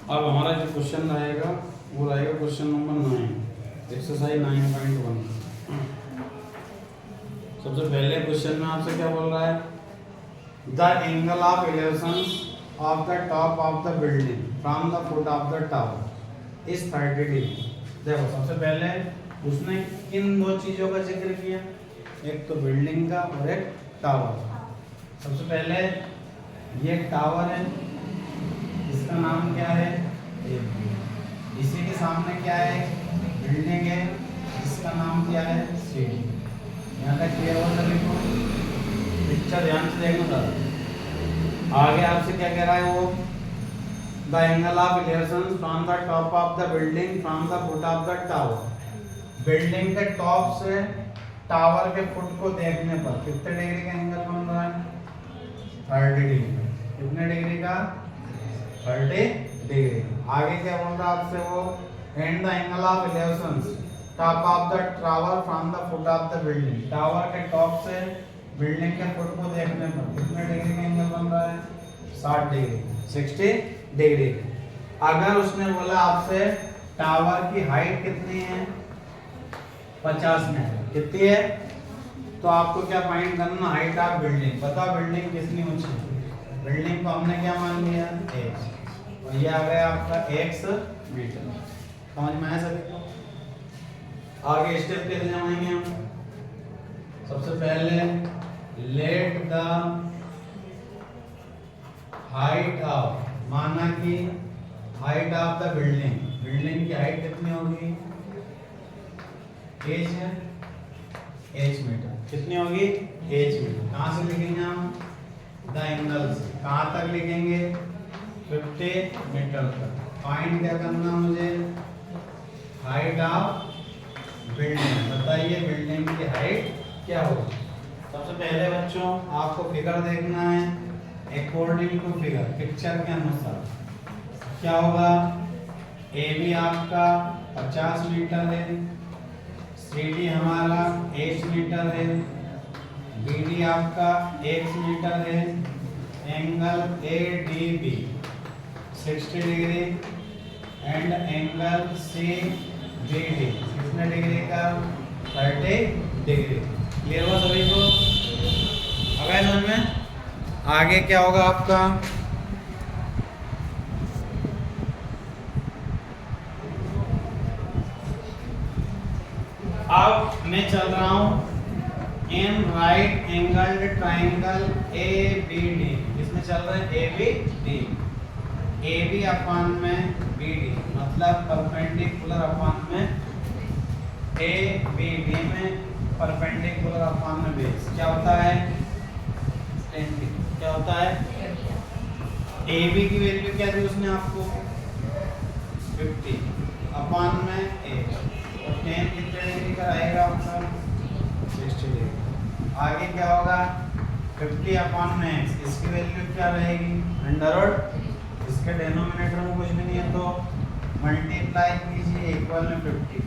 अब हमारा जो क्वेश्चन रहेगा वो रहेगा क्वेश्चन नंबर 9, एक्सरसाइज 9.1। सबसे पहले क्वेश्चन में आपसे क्या बोल रहा है, the angle of elevation of the top of the building from the foot of the tower is 30 degree. देखो सबसे पहले उसने किन दो चीजों का जिक्र किया, एक तो बिल्डिंग का और एक टावर। सबसे पहले ये टावर है, इसका नाम क्या है, इसी के सामने क्या है, बिल्डिंग है, इसका नाम क्या है, सीढ़ी। यहाँ तक क्लियर हो सभी को? पिक्चर ध्यान से देखना था। आगे आपसे क्या कह रहा है वो, the angle of elevation from the top of the building from the foot of the tower. Building के टॉप से टावर के फुट को देखने पर कितने डिग्री का एंगल बन रहा है, 30 डिग्री। कितने डिग्री का, 30 डिग्री। आगे क्या बोल रहा है आपसे वो, and the angle of elevation top of the tower from the foot of the building. Tower के टॉप से बिल्डिंग के फुट को देखने पर कितने डिग्री का एंगल बन रहा है, 60 डिग्री, 60 डिग्री। अगर उसने बोला आपसे टावर की हाइट कितनी है, 50 मीटर, कितनी है, तो आपको क्या फाइंड करना, हाइट ऑफ बिल्डिंग। बताओ बिल्डिंग कितनी ऊंची है, बिल्डिंग को हमने क्या मान लिया, x, और ये आ गया आपका x मीटर। समझ में आया सभी को? आगे स्टेप कैसे जाएंगे हम, सबसे पहले लेट द हाइट ऑफ, माना कि height of the building, building की हाइट कितनी होगी, h है, h मीटर। कितनी होगी, h मीटर। कहाँ से लिखेंगे हम, द एंगल से। कहाँ तक लिखेंगे, 50 मीटर तक। फाइंड क्या करना मुझे, हाइट ऑफ बिल्डिंग। बताइए बिल्डिंग की हाइट क्या होगी। सबसे पहले बच्चों आपको फिगर देखना है, अकॉर्डिंग टू फिगर, पिक्चर के अनुसार क्या होगा। ए बी आपका 50 मीटर है, सी डी हमारा h मीटर है, बी डी आपका x मीटर है, angle A D B 60 degree and angle C B D कितने डिग्री का, 30 डिग्री। क्लियर हुआ सभी को? अगर समझ में, आगे क्या होगा आपका, अब मैं चल रहा हूं in right angled triangle A B D, इसमें चल रहा है A B D, A B upon में बी डी, मतलब परपेंडिकुलर अपान में ए बी डी में परपेंडिकुलर अपान में बेस क्या होता है, 10 डिग्री। क्या होता है, ए बी की वैल्यू क्या दी उसने आपको, 50 अपान में ए, और 10 कितने डिग्री का रहेगा आपका, 60 डिग्री। आगे क्या होगा, 50 अपान में x, इसकी वैल्यू क्या रहेगी, अंडर रूट, इसके डिनोमिनेटर में कुछ भी नहीं है तो मल्टीप्लाई कीजिए इक्वल में 50,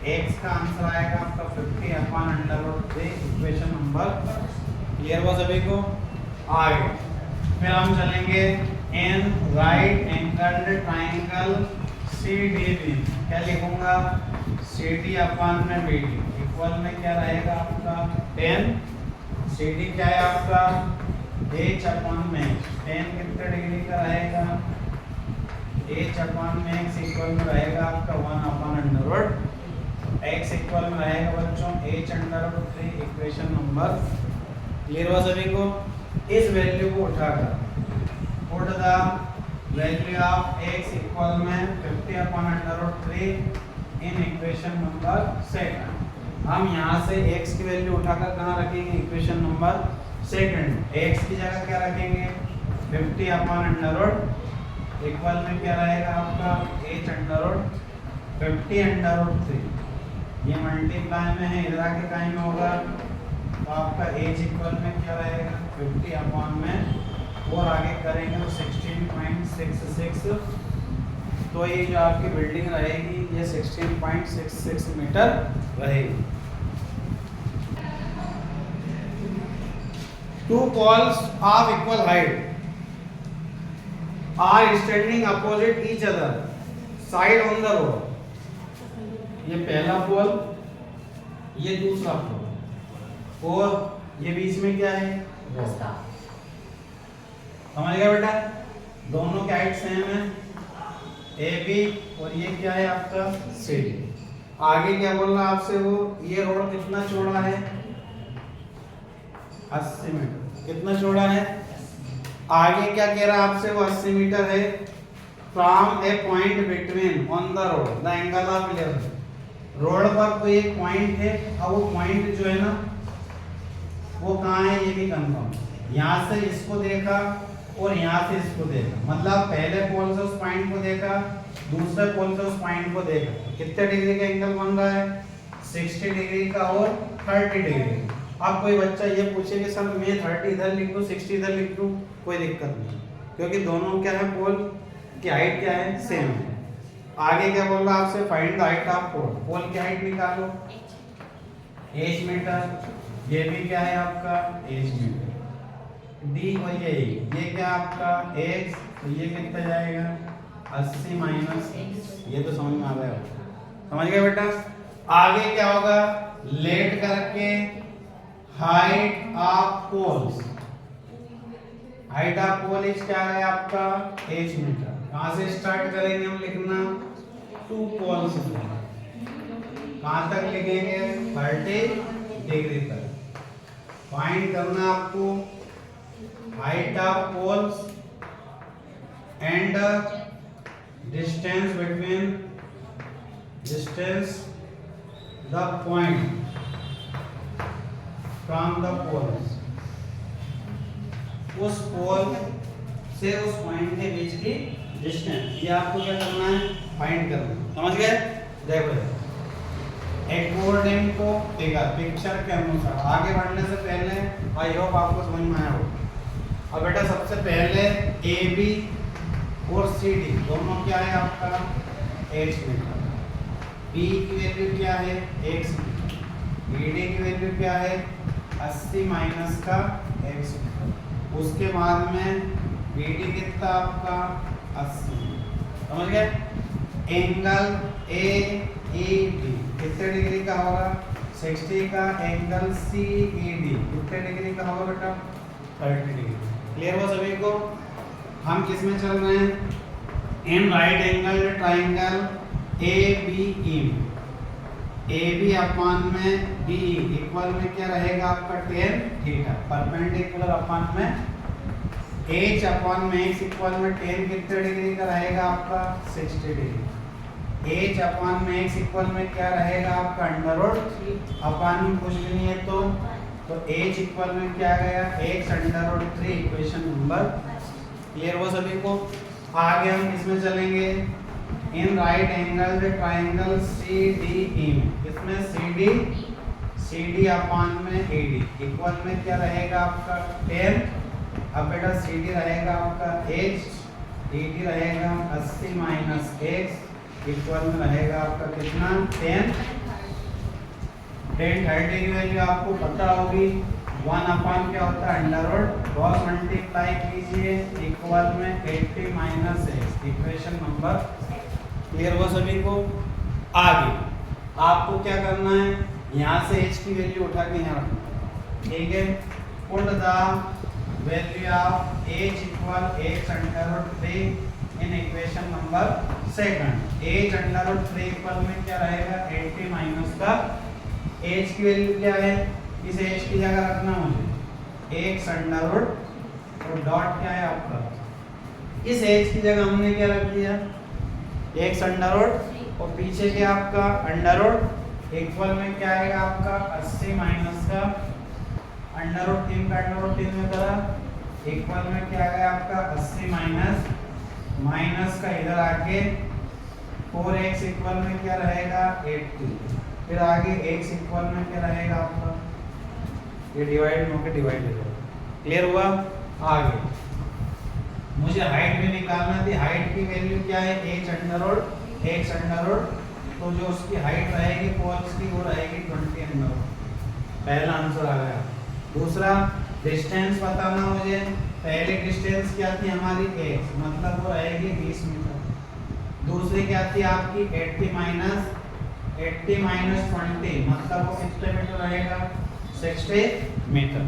x का आंसर आएगा आपका 50 upon under root 3, equation number. Clear हुआ सभी को? आगे फिर हम चलेंगे in right angled triangle C D B, क्या लिखूंगा, सी डी अपान में बी डी इक्वल में क्या रहेगा आपका 10, सी डी क्या है आपका h अपान में x, 10 कितने डिग्री का रहेगा, h अपान में x इक्वल में रहेगा आपका 1 upon under root x equal में रहेगा बच्चों h under root 3, equation number. Clear हुआ सभी को? इस वैल्यू को उठाकर put the value of x equal में 50 upon under root 3 in equation number 2। हम यहाँ से x की वैल्यू उठाकर कहाँ रखेंगे, इक्वेशन नंबर 2। x की जगह क्या रखेंगे, 50 अपान अंडर रूट इक्वल में क्या रहेगा आपका h under root 50 under root 3, ये मल्टीप्लाई में है, इधर आके टाइम में होगा तो आपका h इक्वल में क्या रहेगा 50 अपान में, और आगे करेंगे तो 16.66, तो ये जो आपकी बिल्डिंग रहेगी ये 16.66 मीटर रहेगी। Two poles of equal height are standing opposite each other side on the road. ये पहला पोल, ये दूसरा पोल, और ये बीच में क्या है, रास्ता। समझ गया बेटा? दोनों की हाइट सेम है, ए बी, और ये क्या है आपका सी डी। आगे क्या बोल रहा है आपसे वो, ये रोड कितना चौड़ा है, 80 मीटर। कितना चौड़ा है? आगे क्या कह रहा है आपसे, वो 80 मीटर है। From A point between on the road the angle of 11। Road पर कोई एक पॉइंट है, अब वो पॉइंट जो है ना वो कहाँ है ये भी कंफर्म। यहाँ से इसको देखा और यहाँ से इसको देखा, मतलब पहले पोल से उस पॉइंट को देखा, दूसरे पोल से उस पॉइंट को देखा, कितने डिग्री का एंगल बन रहा है, 60 डिग्री का और 30 डिग्री। अब कोई बच्चा ये पूछे कि सर मैं 30 इधर लिख दूं 60 इधर लिख दूं, कोई दिक्कत नहीं, क्योंकि दोनों क्या है, पोल की हाइट क्या है, सेम है। आगे क्या बोल रहा है आपसे, फाइंड द हाइट ऑफ पोल। पोल की हाइट निकालो, h मीटर, ये भी क्या है आपका h मीटर, d और ये क्या आपका x, तो ये कितना जाएगा 80 माइनस, ये तो समझ में आ गया, समझ गए बेटा? आगे क्या होगा, लेट करके height of poles, height of pole is क्या है आपका h मीटर। कहां से स्टार्ट करेंगे हम लिखना, 2 पोल्स, कहां तक लिखेंगे 30 डिग्री तक। फाइंड करना आपको height of poles and distance between the point from the poles. उस पोल से उस पॉइंट के बीच की डिस्टेंस, ये आपको क्या करना है, फाइंड करना। समझ गए? देखो अकॉर्डिंग टू फिगर, पिक्चर के अनुसार। आगे बढ़ने से पहले आई होप आपको समझ में आया होगा। अब बेटा सबसे पहले ए बी और सी डी दोनों क्या है आपका h मीटर, बी की वैल्यू क्या है x मीटर, बी डी की वैल्यू क्या है 80 माइनस का x मीटर। उसके बाद में बी डी कितना आपका 80। समझ गए? एंगल ए ई डी कितने डिग्री का होगा, 60 का। एंगल सी ई डी कितने डिग्री का होगा बेटा, 30 डिग्री। क्लियर हो सभी को? हम किस में चल रहे हैं, in right angle triangle A B E, A B upon में बी इक्वल में क्या रहेगा आपका tan थीटा, परपेंडिकुलर अपान में h अपान में x इक्वल में tan कितने डिग्री का रहेगा आपका 60 डिग्री। h अपान में x इक्वल में क्या रहेगा आपका अंडर रूट, अपान में कुछ भी नहीं है तो h इक्वल में क्या गया x under root 3, equation number. Clear हो सभी को? आगे हम इसमें चलेंगे, in right angle the triangle C D E, इसमें सी डी अपान में ए डी इक्वल में क्या रहेगा आपका 10। अब बेटा सी डी रहेगा आपका h, ए डी रहेगा 80 माइनस x इक्वल में रहेगा आपका कितना 10। 30 की वैल्यू आपको पता होगी, 1 अपान क्या होता है अंडर रूट, क्रॉस मल्टीप्लाई कीजिए इक्वल में 80 minus x, equation number. Clear हुआ सभी को? आगे आपको क्या करना है, यहाँ से h की वैल्यू उठा के यहाँ रखना, ठीक है। Put the value of h equal x under root 3 in equation number second. h under root 3 equal में क्या रहेगा 80 माइनस का h की वैल्यू क्या है, इस h की जगह रखना मुझे x अंडर रूट और डॉट क्या है आपका, इस h की जगह हमने क्या रख दिया x अंडर रूट और पीछे क्या आपका अंडर रूट इक्वल में क्या आएगा आपका 80 माइनस का अंडर रूट 3 का अंडर रूट 3 में करा इक्वल में क्या आ गया आपका 80 माइनस का इधर आके 4x इक्वल में क्या रहेगा 80, फिर आगे x इक्वल में क्या रहेगा आपका, ये डिवाइड होकर डिवाइड हो जाएगा। क्लियर हुआ? आगे मुझे हाइट भी निकालना थी, हाइट की वैल्यू क्या है h under root x under root, तो जो उसकी हाइट रहेगी पोल्स की वो रहेगी 20 अंडर रूट। पहला आंसर आ गया। दूसरा डिस्टेंस बताना मुझे, पहले डिस्टेंस क्या थी हमारी x, मतलब वो रहेगी 20 मीटर। दूसरी क्या थी आपकी 80 माइनस 20, मतलब वो कितने मीटर रहेगा 60 मीटर।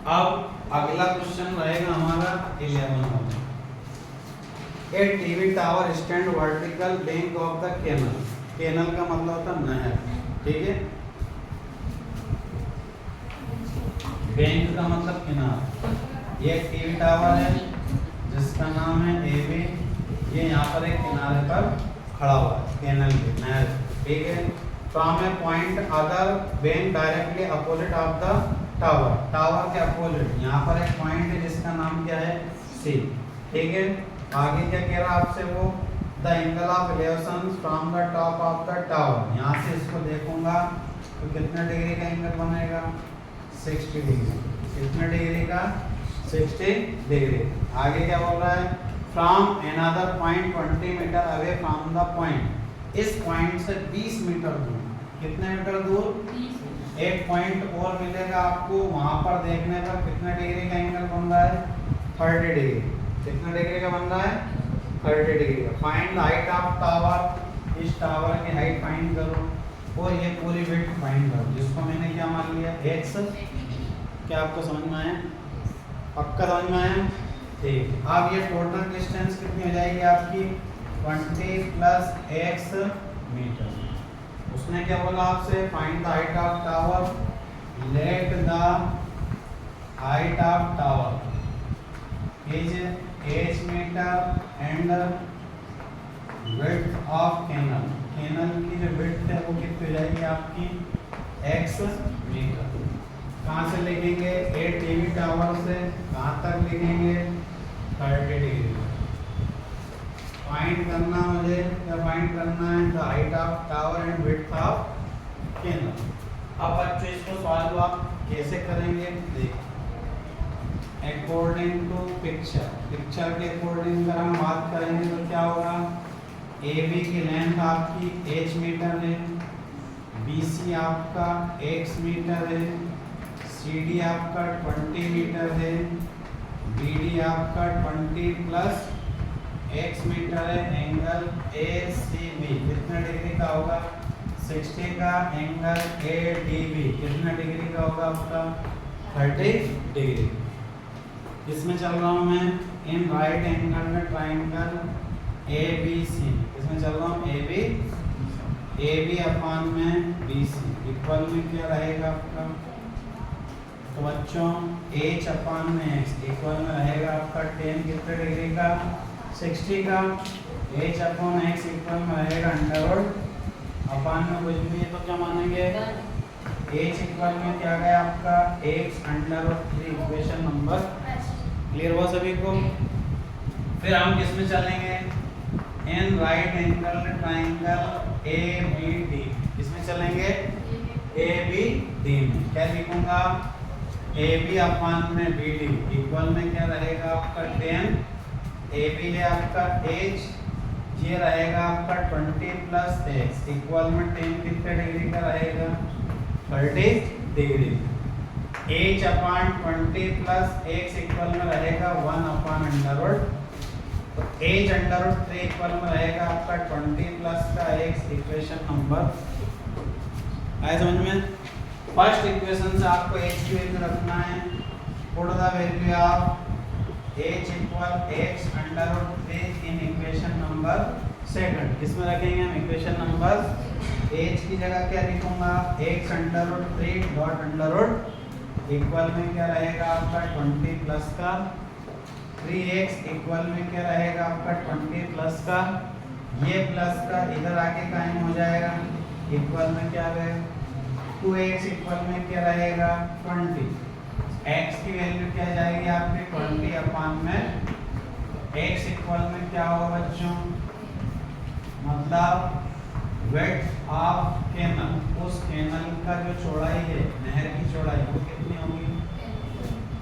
अब अगला क्वेश्चन रहेगा हमारा 11। A TV tower stand vertical bank of the canal. Canal का मतलब होता है नहर, ठीक है। बैंक का मतलब किनारा। ये टीवी टावर है जिसका नाम है एबी, ये यहाँ पर एक किनारे पर खड़ा हुआ है कैनल के, नहर, ठीक है। From A point other bank directly opposite of the tower, tower के अपोजिट यहाँ पर एक पॉइंट है जिसका नाम क्या है सी, ठीक है। आगे क्या कह रहा है आपसे वो, the angle of elevation from the top of the tower, यहाँ से इसको देखूंगा तो कितने डिग्री का एंगल बनेगा 60 डिग्री। कितने डिग्री का 60 डिग्री। आगे क्या बोल रहा है, from another point 20 meter away from the point, इस पॉइंट से 20 मीटर दूर। कितने मीटर दूर, एक पॉइंट और मिलेगा आपको, वहां पर देखने पर कितने डिग्री का एंगल बन रहा है 30 डिग्री। कितने डिग्री का बन रहा है 30 डिग्री का। Find the height of tower, इस टावर की हाइट फाइंड करो और ये पूरी विड्थ फाइंड करो, जिसको मैंने क्या मान लिया x। क्या आपको समझ में आया, पक्का समझ में आया, ठीक। अब ये टोटल डिस्टेंस कितनी हो जाएगी आपकी 20 प्लस x मीटर। उसने क्या बोला आपसे, find the height of tower, let the height of tower is h meter and width of canal, canal की जो विड्थ है वो कितनी हो जाएगी आपकी x मीटर। कहाँ से लिखेंगे, ए टीवी टावर से कहाँ तक लिखेंगे 30 डिग्री। फाइंड करना मुझे, क्या फाइंड करना है, the height of tower and width of canal. अब बच्चों इसको सॉल्व आप कैसे करेंगे, देखिए अकॉर्डिंग टू पिक्चर, पिक्चर के अकॉर्डिंग अगर हम बात करेंगे तो क्या होगा, ए बी की लेंथ आपकी h मीटर है, बी सी आपका x मीटर है, सी डी आपका 20 मीटर है, बी डी आपका 20 प्लस x मीटर है। एंगल ए सी बी कितने डिग्री का होगा 60 का। एंगल ए डी बी कितने डिग्री का होगा आपका 30 डिग्री। इसमें चल रहा हूँ मैं इन राइट एंगल में ट्राइंगल ए बी सी, इसमें चल रहा हूँ ए बी अपान में बी सी इक्वल में क्या रहेगा आपका, तो बच्चों h अपान में x इक्वल में रहेगा आपका 10 कितने डिग्री का 60 का। h अपान x इक्वल में रहेगा अंडर रूट अपान में कुछ भी है तो क्या मानेंगे h इक्वल में क्या गया आपका x under root 3, equation number. Clear हुआ सभी को। फिर हम किस में चलेंगे, in right angle triangle A B D, इसमें चलेंगे ए बी डी में। क्या लिखूंगा, ए बी अपान में बी डी इक्वल में क्या रहेगा आपका 10, ए बी है आपका h, ये रहेगा आपका 20 प्लस x इक्वल में 10 कितने डिग्री का रहेगा 30 डिग्री। h अपान 20 प्लस x इक्वल में रहेगा 1 अपान अंडर रूट, तो h अंडर रूट 3 इक्वल में रहेगा आपका 20 प्लस का x, इक्वेशन नंबर। आया समझ में। फर्स्ट इक्वेशन से आपको h की वैल्यू रखना है, put the value of h equal x under root 3 in equation number second. इसमें रखेंगे हम इक्वेशन नंबर, h की जगह क्या लिखूंगा x under root 3 dot under root equal में क्या रहेगा आपका 20 प्लस का 3x इक्वल में क्या रहेगा आपका 20 प्लस का, ये प्लस का इधर आके कायम हो जाएगा, इक्वल में क्या रहेगा 2x इक्वल में क्या रहेगा 20। x की वैल्यू क्या जाएगी आपकी 20 अपान में x इक्वल में क्या होगा बच्चों, मतलब विड्थ ऑफ कैनल, उस कैनल का जो चौड़ाई है, नहर की चौड़ाई वो कितनी होगी।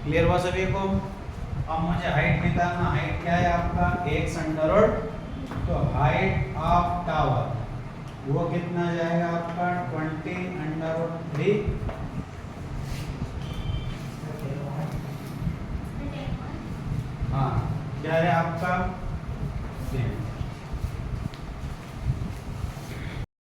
क्लियर हुआ सभी को। अब मुझे हाइट निकालना, हाइट क्या है आपका x अंडर रूट, तो हाइट ऑफ टावर वो कितना जाएगा आपका 20√3। हाँ क्या है आपका 10।